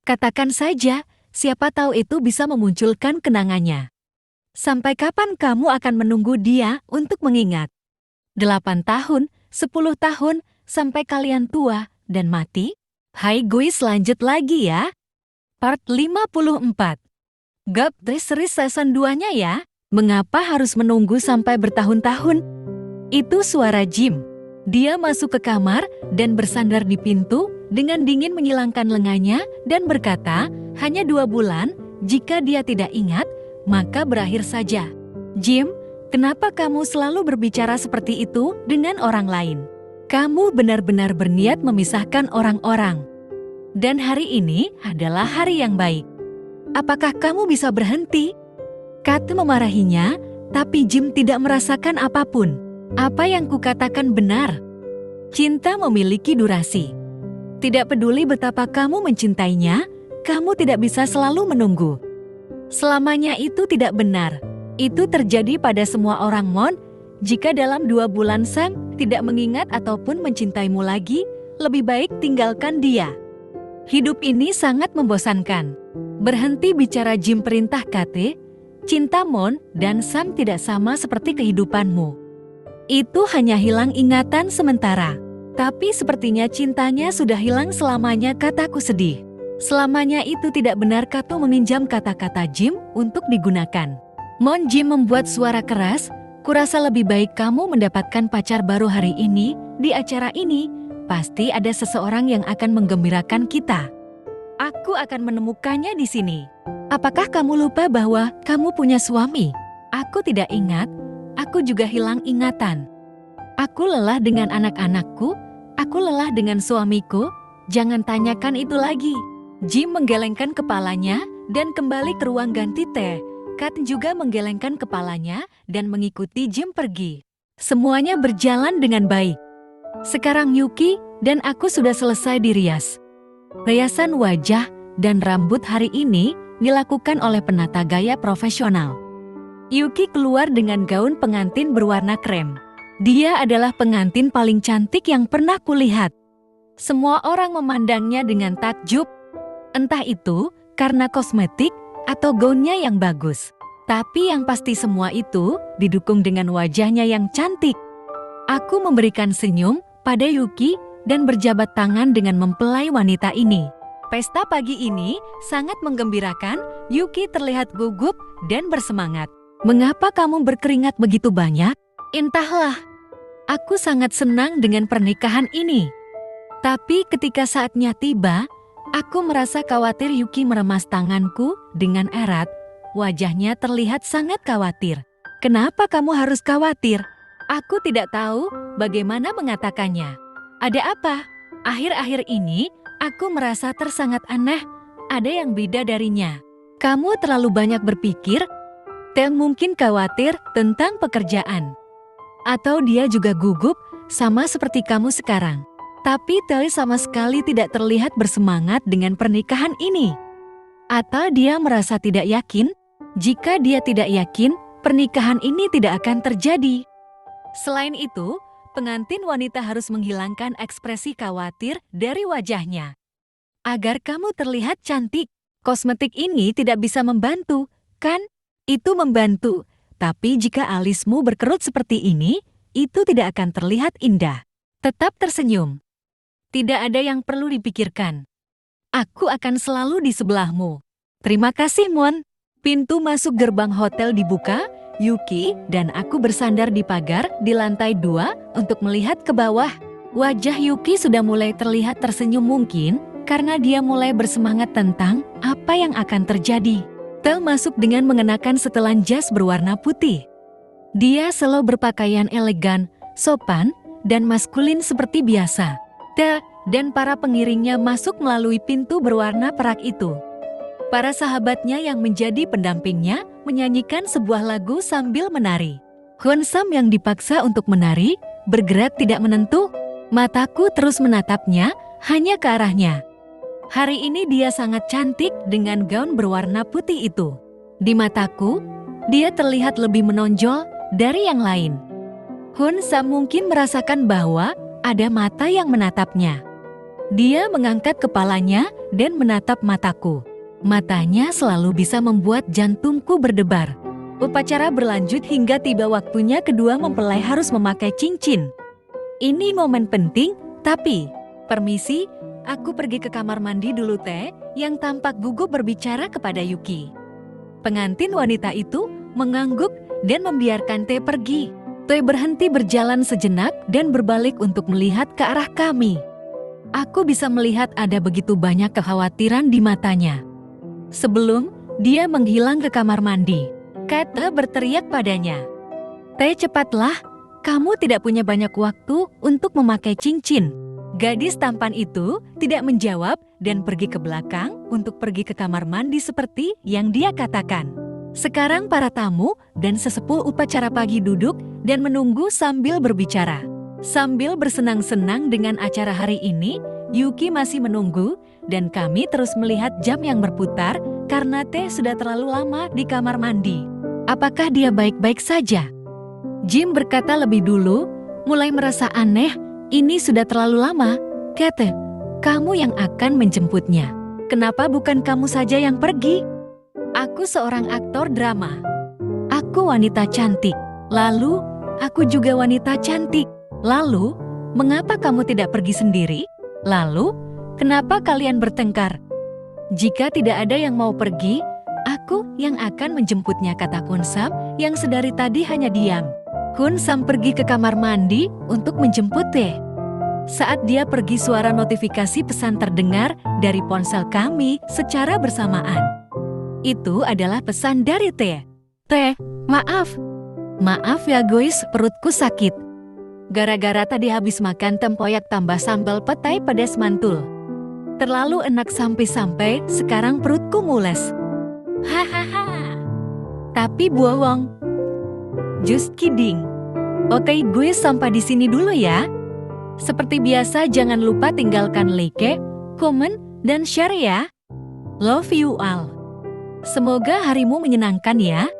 Katakan saja, siapa tahu itu bisa memunculkan kenangannya. Sampai kapan kamu akan menunggu dia untuk mengingat? 8 tahun, 10 tahun, sampai kalian tua dan mati? Hai guys, lanjut lagi ya. Part 54. Gap series season 2-nya ya. Mengapa harus menunggu sampai bertahun-tahun? Itu suara Jim. Dia masuk ke kamar dan bersandar di pintu dengan dingin menyilangkan lengannya dan berkata, hanya 2 bulan, jika dia tidak ingat, maka berakhir saja. Jim, kenapa kamu selalu berbicara seperti itu dengan orang lain? Kamu benar-benar berniat memisahkan orang-orang. Dan hari ini adalah hari yang baik. Apakah kamu bisa berhenti? Kate memarahinya, tapi Jim tidak merasakan apapun. Apa yang kukatakan benar. Cinta memiliki durasi. Tidak peduli betapa kamu mencintainya, kamu tidak bisa selalu menunggu. Selamanya itu tidak benar. Itu terjadi pada semua orang, Mon. Jika dalam 2 bulan Sam tidak mengingat ataupun mencintaimu lagi, lebih baik tinggalkan dia. Hidup ini sangat membosankan. Berhenti bicara, Jim, perintah Kate. Cinta Mon dan Sam tidak sama seperti kehidupanmu. Itu hanya hilang ingatan sementara. Tapi sepertinya cintanya sudah hilang selamanya, kataku sedih. Selamanya itu tidak benar. Kato meminjam kata-kata Jim untuk digunakan. Mon, Jim membuat suara keras. Kurasa lebih baik kamu mendapatkan pacar baru hari ini. Di acara ini, pasti ada seseorang yang akan menggembirakan kita. Aku akan menemukannya di sini. Apakah kamu lupa bahwa kamu punya suami? Aku tidak ingat. Aku juga hilang ingatan. Aku lelah dengan anak-anakku. Aku lelah dengan suamiku. Jangan tanyakan itu lagi. Jim menggelengkan kepalanya dan kembali ke ruang ganti teh. Kat juga menggelengkan kepalanya dan mengikuti Jim pergi. Semuanya berjalan dengan baik. Sekarang Yuki dan aku sudah selesai dirias. Riasan wajah dan rambut hari ini dilakukan oleh penata gaya profesional. Yuki keluar dengan gaun pengantin berwarna krem. Dia adalah pengantin paling cantik yang pernah kulihat. Semua orang memandangnya dengan takjub. Entah itu karena kosmetik atau gaunnya yang bagus. Tapi yang pasti semua itu didukung dengan wajahnya yang cantik. Aku memberikan senyum pada Yuki dan berjabat tangan dengan mempelai wanita ini. Pesta pagi ini sangat menggembirakan. Yuki terlihat gugup dan bersemangat. Mengapa kamu berkeringat begitu banyak? Entahlah. Aku sangat senang dengan pernikahan ini. Tapi ketika saatnya tiba, aku merasa khawatir. Yuki meremas tanganku dengan erat. Wajahnya terlihat sangat khawatir. Kenapa kamu harus khawatir? Aku tidak tahu bagaimana mengatakannya. Ada apa? Akhir-akhir ini, aku merasa tersangat aneh. Ada yang beda darinya. Kamu terlalu banyak berpikir. Tel mungkin khawatir tentang pekerjaan. Atau dia juga gugup sama seperti kamu sekarang. Tapi Tel sama sekali tidak terlihat bersemangat dengan pernikahan ini. Atau dia merasa tidak yakin? Jika dia tidak yakin, pernikahan ini tidak akan terjadi. Selain itu, pengantin wanita harus menghilangkan ekspresi khawatir dari wajahnya. Agar kamu terlihat cantik, kosmetik ini tidak bisa membantu, kan? Itu membantu, tapi jika alismu berkerut seperti ini, itu tidak akan terlihat indah. Tetap tersenyum. Tidak ada yang perlu dipikirkan. Aku akan selalu di sebelahmu. Terima kasih, Mon. Pintu masuk gerbang hotel dibuka. Yuki dan aku bersandar di pagar di lantai 2 untuk melihat ke bawah. Wajah Yuki sudah mulai terlihat tersenyum, mungkin karena dia mulai bersemangat tentang apa yang akan terjadi. Tel masuk dengan mengenakan setelan jas berwarna putih. Dia selalu berpakaian elegan, sopan, dan maskulin seperti biasa. Tel dan para pengiringnya masuk melalui pintu berwarna perak itu. Para sahabatnya yang menjadi pendampingnya menyanyikan sebuah lagu sambil menari. Hwan Sam yang dipaksa untuk menari, bergerak tidak menentu. Mataku terus menatapnya, hanya ke arahnya. Hari ini dia sangat cantik dengan gaun berwarna putih itu. Di mataku, dia terlihat lebih menonjol dari yang lain. Hwan Sam mungkin merasakan bahwa ada mata yang menatapnya. Dia mengangkat kepalanya dan menatap mataku. Matanya selalu bisa membuat jantungku berdebar. Upacara berlanjut hingga tiba waktunya kedua mempelai harus memakai cincin. Ini momen penting, tapi permisi, aku pergi ke kamar mandi dulu teh, yang tampak gugup berbicara kepada Yuki. Pengantin wanita itu mengangguk dan membiarkan Teh pergi. Teh berhenti berjalan sejenak dan berbalik untuk melihat ke arah kami. Aku bisa melihat ada begitu banyak kekhawatiran di matanya. Sebelum dia menghilang ke kamar mandi, Kate berteriak padanya, "Teh, cepatlah, kamu tidak punya banyak waktu untuk memakai cincin." Gadis tampan itu tidak menjawab dan pergi ke belakang untuk pergi ke kamar mandi seperti yang dia katakan. Sekarang para tamu dan sesepuh upacara pagi duduk dan menunggu sambil berbicara. Sambil bersenang-senang dengan acara hari ini, Yuki masih menunggu dan kami terus melihat jam yang berputar karena Teh sudah terlalu lama di kamar mandi. Apakah dia baik-baik saja? Jim berkata lebih dulu, mulai merasa aneh, ini sudah terlalu lama. Kate, kamu yang akan menjemputnya. Kenapa bukan kamu saja yang pergi? Aku seorang aktor drama. Aku wanita cantik. Lalu, aku juga wanita cantik. Lalu, mengapa kamu tidak pergi sendiri? Lalu, kenapa kalian bertengkar? Jika tidak ada yang mau pergi, aku yang akan menjemputnya, kata Kunsam yang sedari tadi hanya diam. Kunsam pergi ke kamar mandi untuk menjemput Teh. Saat dia pergi, suara notifikasi pesan terdengar dari ponsel kami secara bersamaan. Itu adalah pesan dari Teh. Teh, maaf. Maaf ya guys, perutku sakit. Gara-gara tadi habis makan tempoyak tambah sambal petai pedas mantul. Terlalu enak sampai-sampai sekarang perutku mules. Hahaha. Tapi bohong. Just kidding. Oke, gue sampai di sini dulu ya. Seperti biasa jangan lupa tinggalkan like, komen, dan share ya. Love you all. Semoga harimu menyenangkan ya.